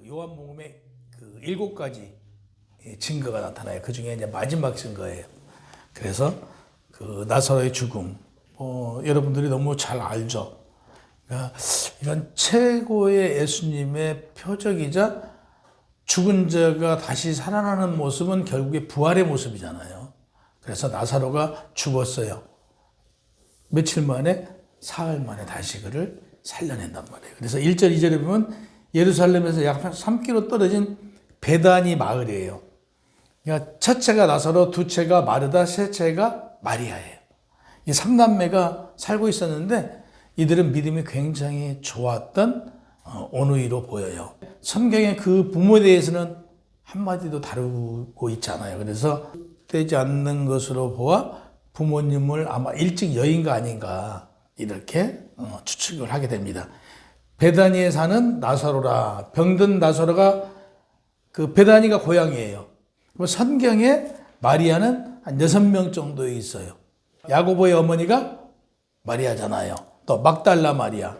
요한복음에 그 7가지 증거가 나타나요. 그 중에 이제 마지막 증거예요. 그래서 그 나사로의 죽음, 여러분들이 너무 잘 알죠. 그러니까 이건 최고의 예수님의 표적이자 죽은 자가 다시 살아나는 모습은 결국에 부활의 모습이잖아요. 그래서 나사로가 죽었어요. 며칠 만에, 사흘 만에 다시 그를 살려낸단 말이에요. 그래서 1절, 2절에 보면 예루살렘에서 약 3km 떨어진 베다니 마을이에요. 그러니까 첫째가 나사로, 둘째가 마르다, 셋째가 마리아예요. 이 3남매가 살고 있었는데 이들은 믿음이 굉장히 좋았던 언어로 보여요. 성경에 그 부모에 대해서는 한마디도 다루고 있지 않아요. 그래서 되지 않는 것으로 보아 부모님을 아마 일찍 여인 거 아닌가 이렇게 추측을 하게 됩니다. 베다니에 사는 나사로라, 병든 나사로가 그 베다니가 고향이에요. 성경에 마리아는 한 6명 정도 있어요. 야고보의 어머니가 마리아잖아요. 또 막달라 마리아,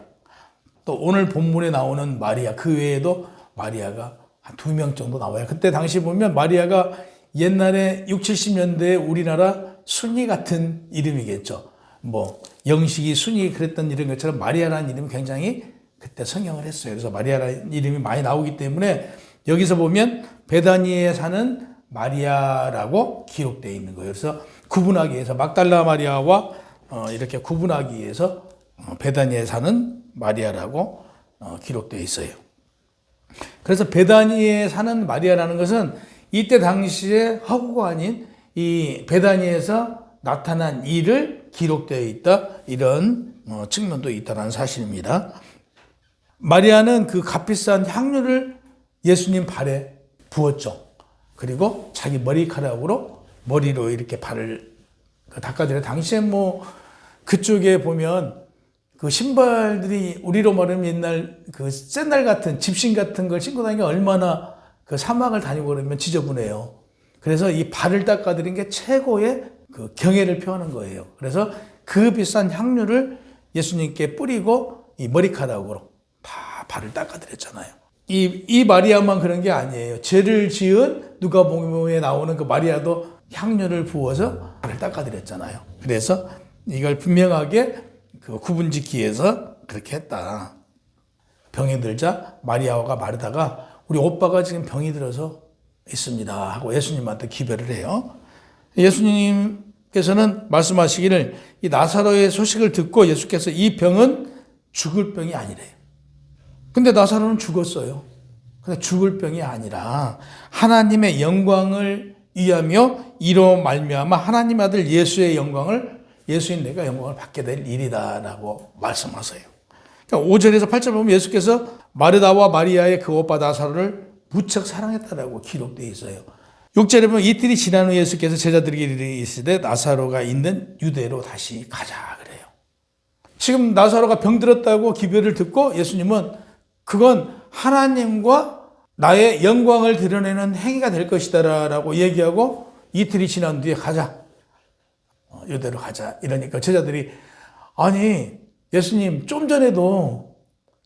또 오늘 본문에 나오는 마리아, 그 외에도 마리아가 한 2명 정도 나와요. 그때 당시 보면 마리아가 옛날에 60, 70년대에 우리나라 순이 같은 이름이겠죠. 뭐 영식이 순이 그랬던 이런 것처럼 마리아라는 이름이 굉장히 그때 성행을 했어요. 그래서 마리아라는 이름이 많이 나오기 때문에 여기서 보면 베다니에 사는 마리아라고 기록되어 있는 거예요. 그래서 구분하기 위해서 막달라 마리아와 이렇게 구분하기 위해서 베다니에 사는 마리아라고 기록되어 있어요. 그래서 베다니에 사는 마리아라는 것은 이때 당시에 허구가 아닌 이 베다니에서 나타난 일을 기록되어 있다, 이런 측면도 있다는 사실입니다. 마리아는 그 값비싼 향유를 예수님 발에 부었죠. 그리고 자기 머리카락으로 머리로 이렇게 발을 닦아드려요. 당시에 뭐 그쪽에 보면 그 신발들이 우리로 말하면 옛날 그 샌들 같은 집신 같은 걸 신고 다니면 얼마나 그 사막을 다니고 그러면 지저분해요. 그래서 이 발을 닦아드린 게 최고의 그 경애를 표하는 거예요. 그래서 그 비싼 향유를 예수님께 뿌리고 이 머리카락으로 다 발을 닦아드렸잖아요. 이 마리아만 그런 게 아니에요. 죄를 지은 누가복음에 나오는 그 마리아도 향유를 부어서 발을 닦아드렸잖아요. 그래서 이걸 분명하게 그 구분짓기 위해서 그렇게 했다. 병이 들자 마리아가 마르다가 우리 오빠가 지금 병이 들어서 있습니다 하고 예수님한테 기별을 해요. 예수님께서는 말씀하시기를 이 나사로의 소식을 듣고 예수께서 이 병은 죽을 병이 아니래요. 근데 나사로는 죽었어요. 근데 죽을 병이 아니라 하나님의 영광을 위하며 이로 말미암아 하나님 아들 예수의 영광을, 예수인 내가 영광을 받게 될 일이다라고 말씀하세요. 그러니까 5절에서 8절 보면 예수께서 마르다와 마리아의 그 오빠 나사로를 무척 사랑했다라고 기록되어 있어요. 6절에 보면 이틀이 지난 후 예수께서 제자들에게 이르시되 나사로가 있는 유대로 다시 가자 그래요. 지금 나사로가 병들었다고 기별을 듣고 예수님은 그건 하나님과 나의 영광을 드러내는 행위가 될 것이다라고 얘기하고 이틀이 지난 뒤에 가자. 유대로 가자. 이러니까 제자들이 아니 예수님 좀 전에도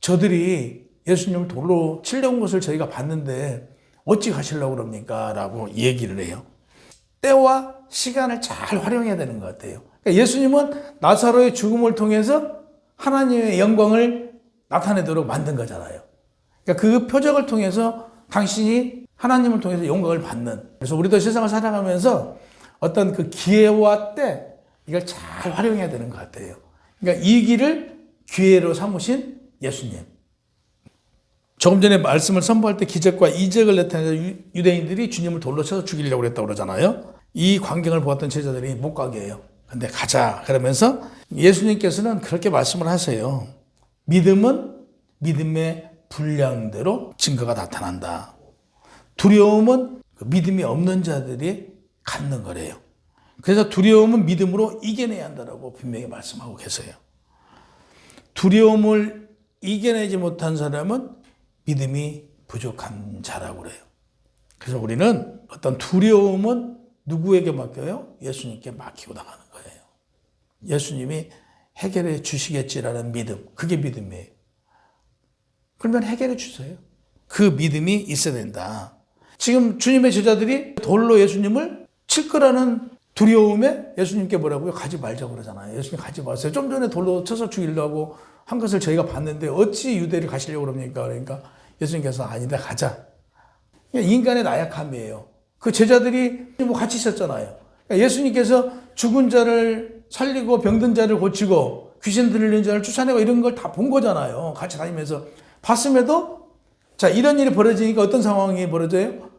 저들이 예수님을 돌로 치려온 것을 저희가 봤는데 어찌 가시려고 그럽니까? 라고 얘기를 해요. 때와 시간을 잘 활용해야 되는 것 같아요. 그러니까 예수님은 나사로의 죽음을 통해서 하나님의 영광을 나타내도록 만든 거잖아요. 그러니까 그 표적을 통해서 당신이 하나님을 통해서 영광을 받는. 그래서 우리도 세상을 살아가면서 어떤 그 기회와 때 이걸 잘 활용해야 되는 것 같아요. 그러니까 이 길을 기회로 삼으신 예수님. 조금 전에 말씀을 선포할 때 기적과 이적을 나타내서 유대인들이 주님을 돌로 쳐서 죽이려고 했다고 그러잖아요. 이 광경을 보았던 제자들이 못 가게 해요. 근데 가자 그러면서 예수님께서는 그렇게 말씀을 하세요. 믿음은 믿음의 분량대로 증거가 나타난다. 두려움은 믿음이 없는 자들이 갖는 거래요. 그래서 두려움은 믿음으로 이겨내야 한다고 분명히 말씀하고 계세요. 두려움을 이겨내지 못한 사람은 믿음이 부족한 자라고 그래요. 그래서 우리는 어떤 두려움은 누구에게 맡겨요? 예수님께 맡기고 나가는 거예요. 예수님이 해결해 주시겠지라는 믿음, 그게 믿음이에요. 그러면 해결해 주세요. 그 믿음이 있어야 된다. 지금 주님의 제자들이 돌로 예수님을 칠 거라는 두려움에 예수님께 뭐라고요? 가지 말자고 그러잖아요. 예수님 가지 마세요. 좀 전에 돌로 쳐서 죽이려고 한 것을 저희가 봤는데 어찌 유대를 가시려고 그럽니까? 그러니까 예수님께서 아니다, 가자. 인간의 나약함이에요. 그 제자들이 뭐 같이 있었잖아요. 그러니까 예수님께서 죽은 자를 살리고 병든 자를 고치고 귀신 들리는 자를 쫓아내고 이런 걸 다 본 거잖아요. 같이 다니면서. 봤음에도 자, 이런 일이 벌어지니까 어떤 상황이 벌어져요?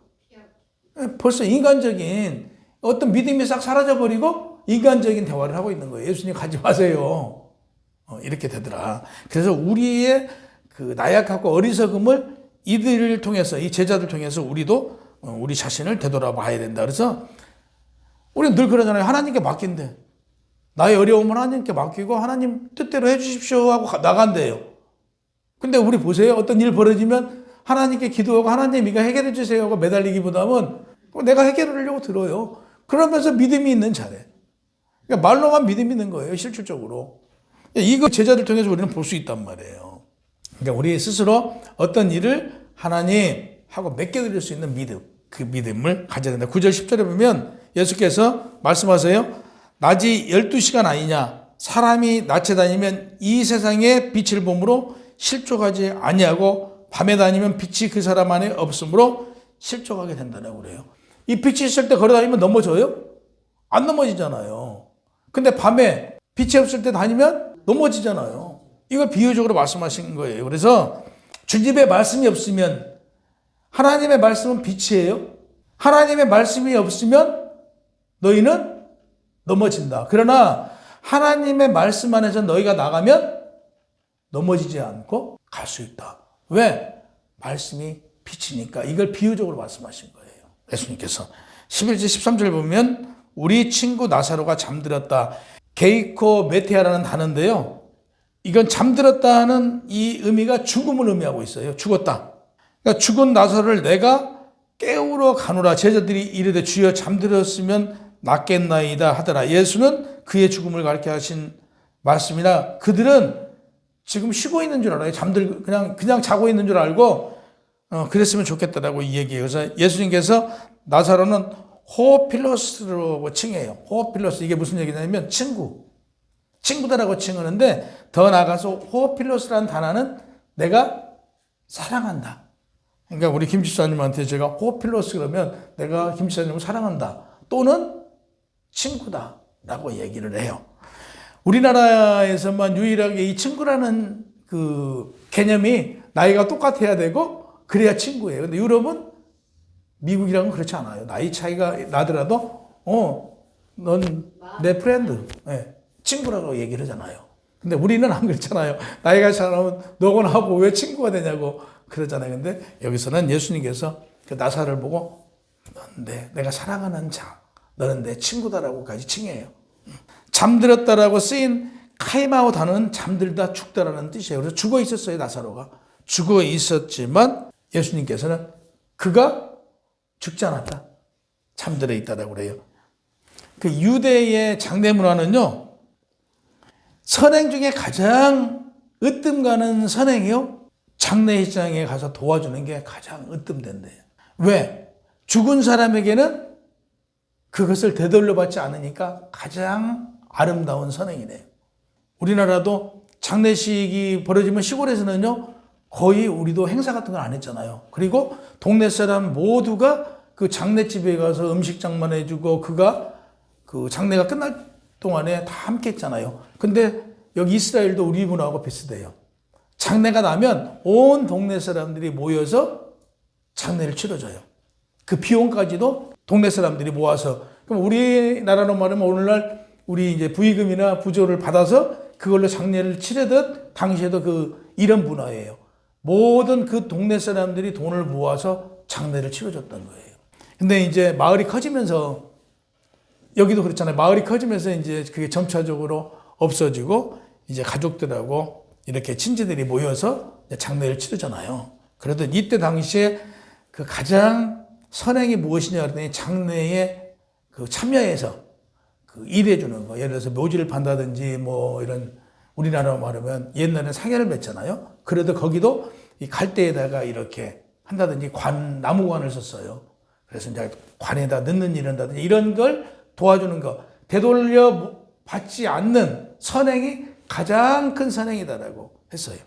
벌써 인간적인 어떤 믿음이 싹 사라져버리고 인간적인 대화를 하고 있는 거예요. 예수님 가지 마세요. 이렇게 되더라. 그래서 우리의 그 나약하고 어리석음을 이들을 통해서, 이 제자들 통해서 우리도 우리 자신을 되돌아봐야 된다. 그래서 우리는 늘 그러잖아요. 하나님께 맡긴대. 나의 어려움을 하나님께 맡기고 하나님 뜻대로 해주십시오 하고 나간대요. 근데 우리 보세요. 어떤 일 벌어지면 하나님께 기도하고 하나님 이거 해결해 주세요 하고 매달리기보다는 내가 해결하려고 들어요. 그러면서 믿음이 있는 자래. 그러니까 말로만 믿음이 있는 거예요. 실질적으로. 이거 제자들 통해서 우리는 볼 수 있단 말이에요. 그러니까 우리 스스로 어떤 일을 하나님 하고 맡겨드릴 수 있는 믿음, 그 믿음을 가져야 된다. 9절 10절에 보면 예수께서 말씀하세요. 낮이 12시간 아니냐. 사람이 낮에 다니면 이 세상의 빛을 보므로 실족하지 아니하고 밤에 다니면 빛이 그 사람 안에 없으므로 실족하게 된다고 그래요. 이 빛이 있을 때 걸어다니면 넘어져요? 안 넘어지잖아요. 근데 밤에 빛이 없을 때 다니면 넘어지잖아요. 이걸 비유적으로 말씀하신 거예요. 그래서 주님의 말씀이 없으면 하나님의 말씀은 빛이에요. 하나님의 말씀이 없으면 너희는 넘어진다. 그러나 하나님의 말씀 안에서 너희가 나가면 넘어지지 않고 갈 수 있다. 왜? 말씀이 빛이니까. 이걸 비유적으로 말씀하신 거예요. 예수님께서 11절 13절 보면 우리 친구 나사로가 잠들었다. 게이코 메테아라는 단어인데요. 이건 잠들었다 하는 이 의미가 죽음을 의미하고 있어요. 죽었다. 그러니까 죽은 나사로를 내가 깨우러 가노라. 제자들이 이르되 주여 잠들었으면 낫겠나이다 하더라. 예수는 그의 죽음을 가르쳐 하신 말씀이라 그들은 지금 쉬고 있는 줄 알아요. 그냥 자고 있는 줄 알고 그랬으면 좋겠다라고 얘기해요. 그래서 예수님께서 나사로는 호필로스라고 칭해요. 호필로스 이게 무슨 얘기냐면 친구다라고 칭하는데 더 나아가서 호필로스라는 단어는 내가 사랑한다. 그러니까 우리 김 집사님한테 제가 호필로스 그러면 내가 김 집사님을 사랑한다. 또는 친구다라고 얘기를 해요. 우리나라에서만 유일하게 이 친구라는 그 개념이 나이가 똑같아야 되고 그래야 친구예요. 근데 유럽은 미국이랑은 그렇지 않아요. 나이 차이가 나더라도 넌 내 프렌드, 네, 친구라고 얘기를 하잖아요. 근데 우리는 안 그렇잖아요. 나이가 차이나면 너건 하고 왜 친구가 되냐고 그러잖아요. 근데 여기서는 예수님께서 그 나사를 보고 내가 사랑하는 자, 너는 내 친구다라고까지 칭해요. 잠들었다라고 쓰인 카이마오 단어는 잠들다 죽다라는 뜻이에요. 그래서 죽어 있었어요. 나사로가 죽어 있었지만 예수님께서는 그가 죽지 않았다. 잠들어 있다라고 그래요. 그 유대의 장례 문화는요. 선행 중에 가장 으뜸 가는 선행이요. 장례식장에 가서 도와주는 게 가장 으뜸된대요. 왜? 죽은 사람에게는 그것을 되돌려받지 않으니까 가장 아름다운 선행이래요. 우리나라도 장례식이 벌어지면 시골에서는요. 거의 우리도 행사 같은 걸 안 했잖아요. 그리고 동네 사람 모두가 그 장례집에 가서 음식장만 해주고 그가 그 장례가 끝날 동안에 다 함께 했잖아요. 근데 여기 이스라엘도 우리 문화하고 비슷해요. 장례가 나면 온 동네 사람들이 모여서 장례를 치러줘요. 그 비용까지도 동네 사람들이 모아서. 그럼 우리나라로 말하면 오늘날 우리 이제 부의금이나 부조를 받아서 그걸로 장례를 치르듯 당시에도 그 이런 문화예요. 모든 그 동네 사람들이 돈을 모아서 장례를 치러줬던 거예요. 근데 이제 마을이 커지면서 여기도 그렇잖아요. 마을이 커지면서 이제 그게 점차적으로 없어지고 이제 가족들하고 이렇게 친지들이 모여서 장례를 치르잖아요. 그래도 이때 당시에 그 가장 선행이 무엇이냐 그랬더니 장례에 그 참여해서 그 일해주는 거. 예를 들어서 묘지를 판다든지 뭐 이런 우리나라로 말하면 옛날에는 상해를 맺잖아요. 그래도 거기도 이 갈대에다가 이렇게 한다든지 나무관을 썼어요. 그래서 이제 관에다 넣는 일을 한다든지 이런 걸 도와주는 거, 되돌려 받지 않는 선행이 가장 큰 선행이다라고 했어요.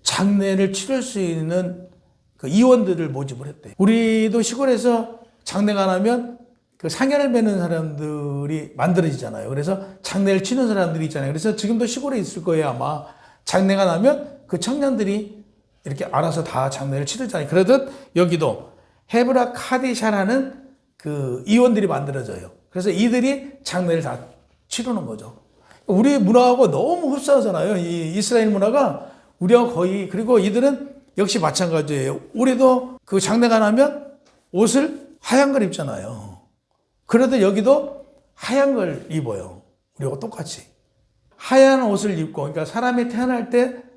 장례를 치를 수 있는 그 의원들을 모집을 했대요. 우리도 시골에서 장례가 나면 그 상해를 맺는 사람들이 만들어지잖아요. 그래서 장례를 치는 사람들이 있잖아요. 그래서 지금도 시골에 있을 거예요, 아마. 장례가 나면 그 청년들이 이렇게 알아서 다 장례를 치르잖아요. 그러듯 여기도 헤브라 카디샤라는 그 의원들이 만들어져요. 그래서 이들이 장례를 다 치르는 거죠. 우리 문화하고 너무 흡사하잖아요. 이 이스라엘 문화가 우리하고 거의, 그리고 이들은 역시 마찬가지예요. 우리도 그 장례가 나면 옷을 하얀 걸 입잖아요. 그래도 여기도 하얀 걸 입어요. 우리하고 똑같이. 하얀 옷을 입고, 그러니까 사람이 태어날 때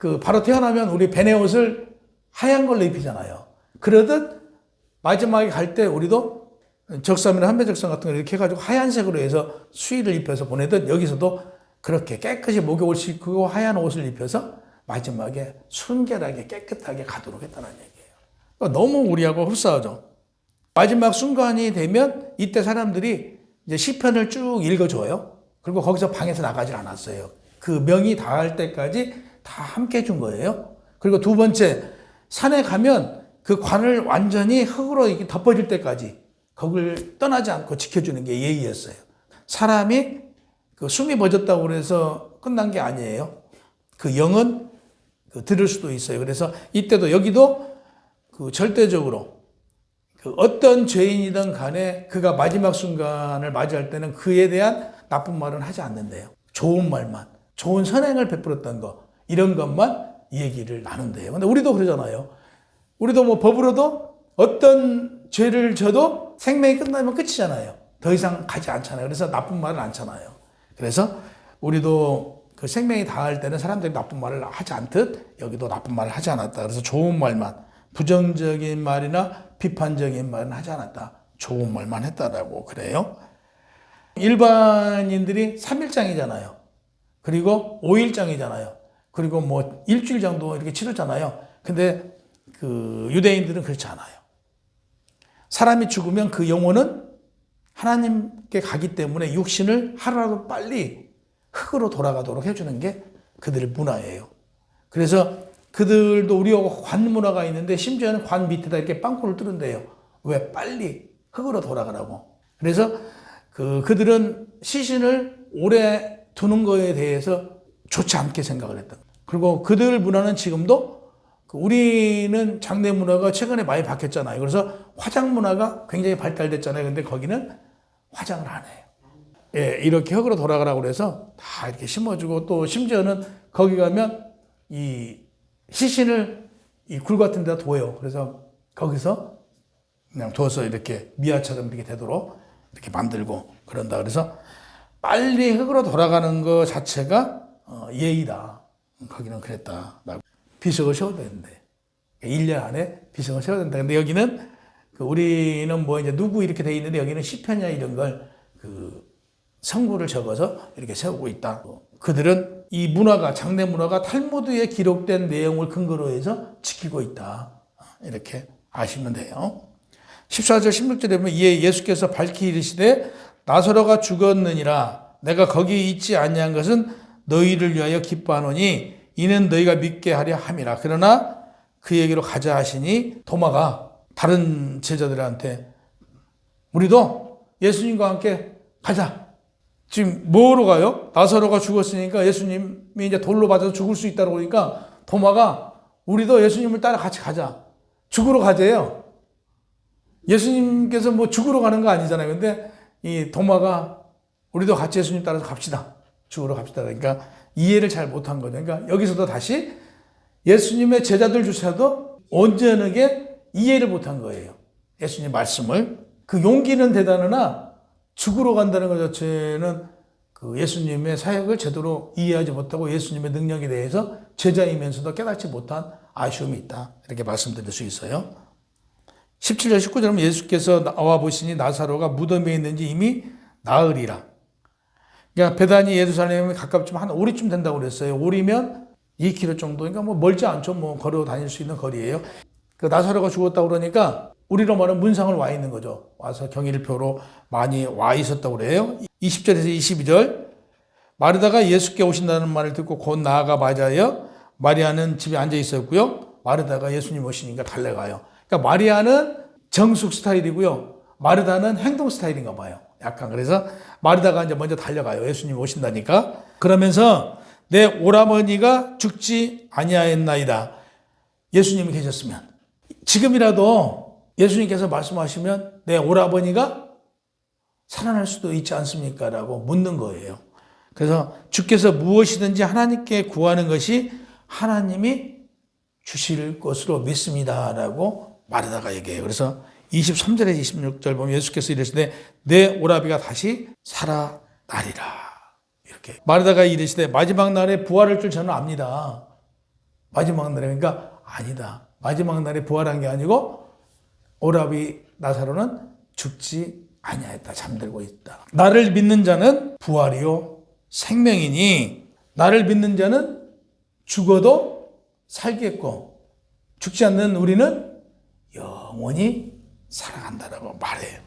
그 바로 태어나면 우리 베네 옷을 하얀 걸로 입히잖아요. 그러듯 마지막에 갈 때 우리도 적삼이나 한배적삼 같은 걸 이렇게 해가지고 하얀색으로 해서 수의를 입혀서 보내듯 여기서도 그렇게 깨끗이 목욕을 시키고 하얀 옷을 입혀서 마지막에 순결하게 깨끗하게 가도록 했다는 얘기예요. 그러니까 너무 우리하고 흡사하죠. 마지막 순간이 되면 이때 사람들이 이제 시편을 쭉 읽어줘요. 그리고 거기서 방에서 나가질 않았어요. 그 명이 닿을 때까지 다 함께 해준 거예요. 그리고 두 번째, 산에 가면 그 관을 완전히 흙으로 이렇게 덮어질 때까지 거기를 떠나지 않고 지켜주는 게 예의였어요. 사람이 그 숨이 멎었다고 그래서 끝난 게 아니에요. 그 영은 들을 수도 있어요. 그래서 이때도 여기도 그 절대적으로 그 어떤 죄인이든 간에 그가 마지막 순간을 맞이할 때는 그에 대한 나쁜 말은 하지 않는데요. 좋은 말만, 좋은 선행을 베풀었던 거, 이런 것만 얘기를 나눈대요. 근데 우리도 그러잖아요. 우리도 뭐 법으로도 어떤 죄를 져도 생명이 끝나면 끝이잖아요. 더 이상 가지 않잖아요. 그래서 나쁜 말을 않잖아요. 그래서 우리도 그 생명이 닿을 때는 사람들이 나쁜 말을 하지 않듯 여기도 나쁜 말을 하지 않았다. 그래서 좋은 말만, 부정적인 말이나 비판적인 말은 하지 않았다. 좋은 말만 했다라고 그래요. 일반인들이 3일장이잖아요. 그리고 5일장이잖아요. 그리고 뭐 일주일 정도 이렇게 치르잖아요. 근데 그 유대인들은 그렇지 않아요. 사람이 죽으면 그 영혼은 하나님께 가기 때문에 육신을 하루라도 빨리 흙으로 돌아가도록 해주는 게 그들의 문화예요. 그래서 그들도 우리하고 관 문화가 있는데 심지어는 관 밑에다 이렇게 빵꾸를 뚫은대요. 왜? 빨리 흙으로 돌아가라고. 그래서 그들은 시신을 오래 두는 거에 대해서 좋지 않게 생각을 했던 거예요. 그리고 그들 문화는 지금도 우리는 장례 문화가 최근에 많이 바뀌었잖아요. 그래서 화장 문화가 굉장히 발달됐잖아요. 근데 거기는 화장을 안 해요. 예, 이렇게 흙으로 돌아가라고 그래서 다 이렇게 심어주고 또 심지어는 거기 가면 이 시신을 이 굴 같은 데다 둬요. 그래서 거기서 그냥 둬서 이렇게 미아처럼 이렇게 되도록 이렇게 만들고 그런다. 그래서 빨리 흙으로 돌아가는 것 자체가 예의다. 거기는 그랬다. 비석을 세워야 되는데 1년 안에 비석을 세워야 된다. 근데 여기는 우리는 뭐 이제 누구 이렇게 돼 있는데 여기는 시편이나 이런 걸 성구를 적어서 이렇게 세우고 있다. 그들은 이 문화가 장례 문화가 탈무드에 기록된 내용을 근거로 해서 지키고 있다. 이렇게 아시면 돼요. 14절 16절에 보면 이에 예수께서 밝히 이르시되 나사로가 죽었느니라 내가 거기 있지 아니한 것은 너희를 위하여 기뻐하노니 이는 너희가 믿게 하려 함이라. 그러나 그에게로 가자 하시니 도마가 다른 제자들한테 우리도 예수님과 함께 가자. 지금 뭐로 가요? 나사로가 죽었으니까 예수님이 이제 돌로 맞아서 죽을 수 있다고 그러니까 도마가 우리도 예수님을 따라 같이 가자. 죽으러 가재요. 예수님께서 뭐 죽으러 가는 거 아니잖아요. 근데 이 도마가 우리도 같이 예수님 따라서 갑시다. 죽으러 갑시다. 그러니까 이해를 잘 못한 거죠. 그러니까 여기서도 다시 예수님의 제자들조차도 온전하게 이해를 못한 거예요. 예수님 말씀을. 그 용기는 대단하나 죽으러 간다는 것 자체는 그 예수님의 사역을 제대로 이해하지 못하고 예수님의 능력에 대해서 제자이면서도 깨닫지 못한 아쉬움이 있다. 이렇게 말씀드릴 수 있어요. 17절 19절에 보면 예수께서 나와 보시니 나사로가 무덤에 있는지 이미 나으리라. 그러니까 베다니 예루살렘에 가깝지만 한 오리쯤 된다고 그랬어요. 오리면 2km 정도니까 뭐 멀지 않죠. 뭐 걸어 다닐 수 있는 거리예요. 그 나사로가 죽었다고 그러니까 우리로 말하면 문상을 와 있는 거죠. 와서 경일표로 많이 와 있었다고 그래요. 20절에서 22절. 마르다가 예수께 오신다는 말을 듣고 곧 나아가 맞아요. 마리아는 집에 앉아 있었고요. 마르다가 예수님 오시니까 달려가요. 그러니까 마리아는 정숙 스타일이고요. 마르다는 행동 스타일인가 봐요. 약간 그래서 마르다가 이제 먼저 달려가요. 예수님 오신다니까. 그러면서 내 오라버니가 죽지 아니하였나이다. 예수님이 계셨으면 지금이라도 예수님께서 말씀하시면 내 오라버니가 살아날 수도 있지 않습니까? 라고 묻는 거예요. 그래서 주께서 무엇이든지 하나님께 구하는 것이 하나님이 주실 것으로 믿습니다. 라고 마르다가 얘기해요. 그래서 23절에서 26절 보면 예수께서 이르시되 내 오라비가 다시 살아나리라. 이렇게 마르다가 이르시되 마지막 날에 부활할 줄 저는 압니다. 마지막 날에 그러니까 아니다. 마지막 날에 부활한 게 아니고 오라비 나사로는 죽지 아니하였다. 잠들고 있다. 나를 믿는 자는 부활이요 생명이니 나를 믿는 자는 죽어도 살겠고 죽지 않는 우리는 영원히 살아간다라고 말해요.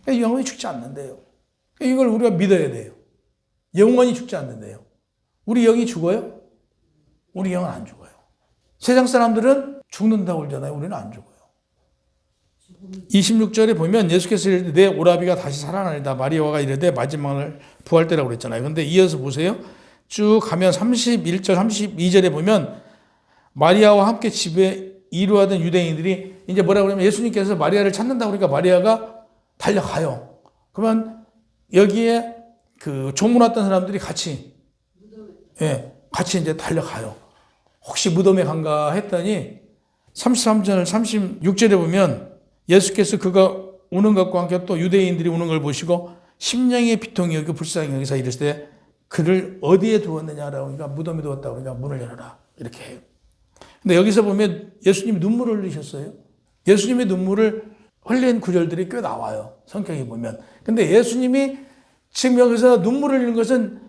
영원히 죽지 않는데요. 이걸 우리가 믿어야 돼요. 영원히 죽지 않는데요. 우리 영이 죽어요? 우리 영은 안 죽어요. 세상 사람들은 죽는다고 그러잖아요. 우리는 안 죽어요. 26절에 보면 예수께서 이르되 내 오라비가 다시 살아나리다. 마리아가 이르되 마지막을 부활 때라고 그랬잖아요. 근데 이어서 보세요. 쭉 가면 31절, 32절에 보면 마리아와 함께 집에 이루하던 유대인들이 이제 뭐라고 그러면 예수님께서 마리아를 찾는다고 그러니까 마리아가 달려가요. 그러면 여기에 그 조문 왔던 사람들이 같이 이제 달려가요. 혹시 무덤에 간가 했더니 33절, 36절에 보면 예수께서 그가 우는 것과 함께 또 유대인들이 우는 걸 보시고 심령의 비통이 여기 불쌍히 여기서 이르시되 그를 어디에 두었느냐라고 그러니까 무덤에 두었다고 그러니까 문을 열어라 이렇게 해요. 근데 여기서 보면 예수님이 눈물을 흘리셨어요. 예수님의 눈물을 흘린 구절들이 꽤 나와요. 성경에 보면. 근데 예수님이 지금 여기서 눈물을 흘리는 것은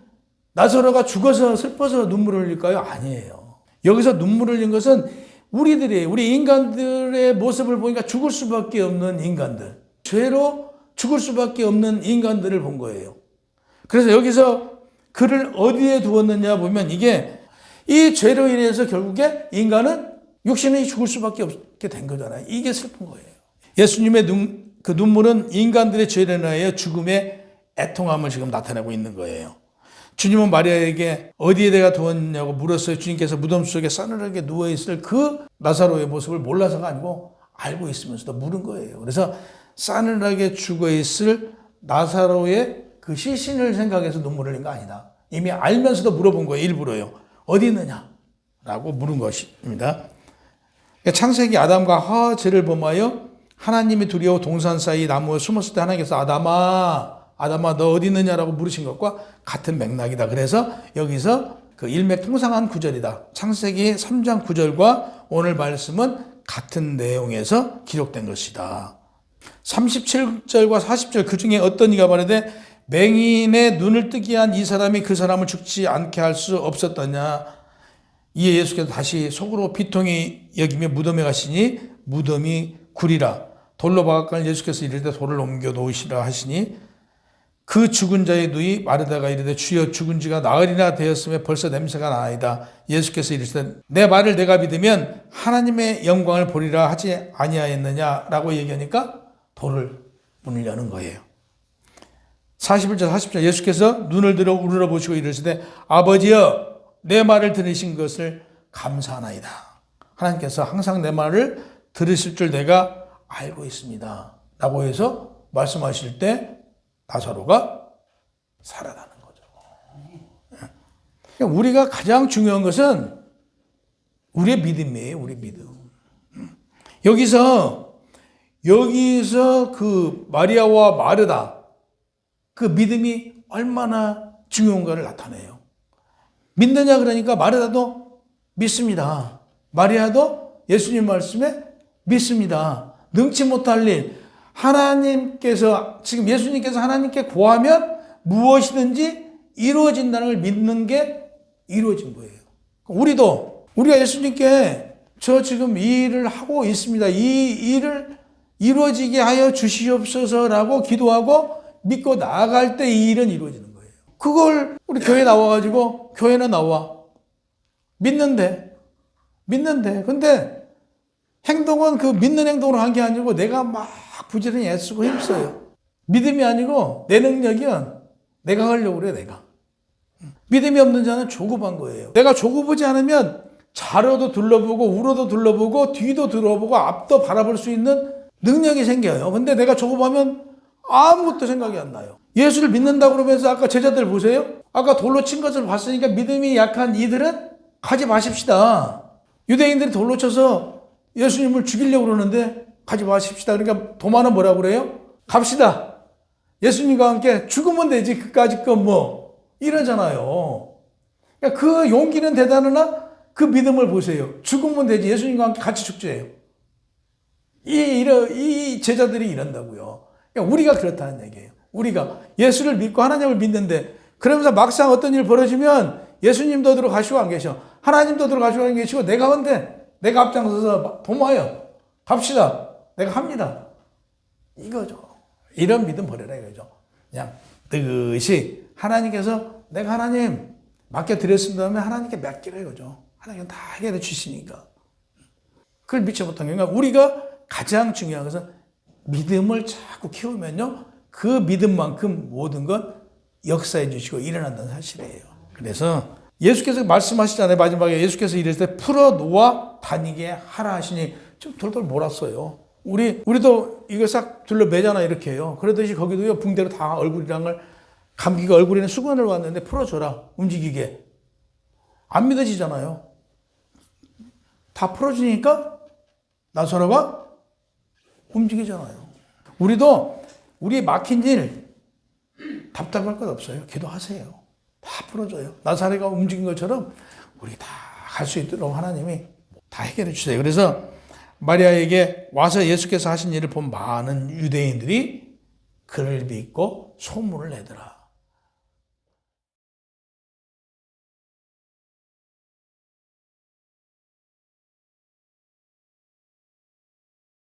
나사로가 죽어서 슬퍼서 눈물을 흘릴까요? 아니에요. 여기서 눈물을 흘린 것은 우리 인간들의 모습을 보니까 죽을 수밖에 없는 인간들. 죄로 죽을 수밖에 없는 인간들을 본 거예요. 그래서 여기서 그를 어디에 두었느냐 보면 이게 이 죄로 인해서 결국에 인간은 육신이 죽을 수밖에 없게 된 거잖아요. 이게 슬픈 거예요. 예수님의 그 눈물은 인간들의 죄로 인하여 죽음의 애통함을 지금 나타내고 있는 거예요. 주님은 마리아에게 어디에 내가 두었냐고 물었어요. 주님께서 무덤 속에 싸늘하게 누워있을 그 나사로의 모습을 몰라서가 아니고 알고 있으면서도 물은 거예요. 그래서 싸늘하게 죽어있을 나사로의 그 시신을 생각해서 눈물을 흘린 거 아니다. 이미 알면서도 물어본 거예요. 일부러요. 어디 있느냐? 라고 물은 것입니다. 창세기 아담과 하와 죄를 범하여 하나님이 두려워 동산 사이 나무에 숨었을 때 하나님께서 아담아 너 어디 있느냐라고 물으신 것과 같은 맥락이다. 그래서 여기서 그 일맥통상한 구절이다. 창세기 3장 9절과 오늘 말씀은 같은 내용에서 기록된 것이다. 37절과 40절 그 중에 어떤 이가 말하되 맹인의 눈을 뜨게 한 이 사람이 그 사람을 죽지 않게 할 수 없었더냐. 이에 예수께서 다시 속으로 비통히 여기며 무덤에 가시니 무덤이 구리라. 돌로 박았거늘 예수께서 이르되 돌을 옮겨 놓으시라 하시니 그 죽은 자의 누이 마르다가 이르되 주여 죽은 지가 나흘이나 되었으며 벌써 냄새가 나이다. 예수께서 이르시되 내 말을 내가 믿으면 하나님의 영광을 보리라 하지 아니하였느냐라고 얘기하니까 돌을 문을 여는 거예요. 41절 40절 예수께서 눈을 들어 우러러 보시고 이르시되 아버지여 내 말을 들으신 것을 감사하나이다. 하나님께서 항상 내 말을 들으실 줄 내가 알고 있습니다. 라고 해서 말씀하실 때 나사로가 살아나는 거죠. 그러니까 우리가 가장 중요한 것은 우리의 믿음이에요. 우리 믿음. 여기서 그 마리아와 마르다 그 믿음이 얼마나 중요한가를 나타내요. 믿느냐 그러니까 마르다도 믿습니다. 마리아도 예수님 말씀에 믿습니다. 능치 못할 일 하나님께서 지금 예수님께서 하나님께 구하면 무엇이든지 이루어진다는 걸 믿는 게 이루어진 거예요. 우리가 예수님께 저 지금 이 일을 하고 있습니다. 이 일을 이루어지게 하여 주시옵소서라고 기도하고 믿고 나아갈 때 이 일은 이루어지는 거예요. 그걸 우리 교회 나와가지고 교회는 나와. 믿는데. 근데 행동은 그 믿는 행동으로 한 게 아니고 내가 막 부지런히 애쓰고 힘써요. 믿음이 아니고 내 능력이야. 내가 하려고 그래, 내가. 믿음이 없는 자는 조급한 거예요. 내가 조급하지 않으면 좌로도 둘러보고 우로도 둘러보고 뒤도 둘러보고 앞도 바라볼 수 있는 능력이 생겨요. 근데 내가 조급하면 아무것도 생각이 안 나요. 예수를 믿는다고 그러면서 아까 제자들 보세요. 아까 돌로 친 것을 봤으니까 믿음이 약한 이들은 가지 마십시다. 유대인들이 돌로 쳐서 예수님을 죽이려고 그러는데 가지 마십시다. 그러니까 도마는 뭐라고 그래요? 갑시다. 예수님과 함께 죽으면 되지. 그까짓 건 뭐 이러잖아요. 그러니까 그 용기는 대단하나 그 믿음을 보세요. 죽으면 되지. 예수님과 함께 같이 죽자예요. 이 제자들이 이런다고요. 그러니까 우리가 그렇다는 얘기예요. 우리가 예수를 믿고 하나님을 믿는데 그러면서 막상 어떤 일 벌어지면 예수님도 들어가시고 안 계셔. 하나님도 들어가시고 안 계시고 내가 앞장서서 도마요. 갑시다. 내가 합니다. 이거죠. 이런 믿음 버려라 이거죠. 그냥 뜻이 하나님께서 내가 하나님 맡겨드렸습니다 하면 하나님께 맡기라 이거죠. 하나님은 다 해결해 주시니까. 그걸 믿지 못한 게 그러니까 우리가 가장 중요한 것은 믿음을 자꾸 키우면요. 그 믿음만큼 모든 건 역사해 주시고 일어난다는 사실이에요. 그래서 예수께서 말씀하시잖아요. 마지막에 예수께서 이랬을 때 풀어놓아 다니게 하라 하시니 좀 돌돌 몰았어요. 우리도 이거 싹 둘러매잖아 이렇게 해요. 그러듯이 거기도요. 붕대로 다 얼굴이랑 걸 감기가 얼굴에는 수건을 왔는데 풀어줘라. 움직이게. 안 믿어지잖아요. 다 풀어주니까 나사로가 움직이잖아요. 우리도 우리의 막힌 일 답답할 것 없어요. 기도하세요. 다 풀어줘요. 나사로가 움직인 것처럼 우리 다 갈 수 있도록 하나님이 다 해결해 주세요. 그래서 마리아에게 와서 예수께서 하신 일을 본 많은 유대인들이 그를 믿고 소문을 내더라.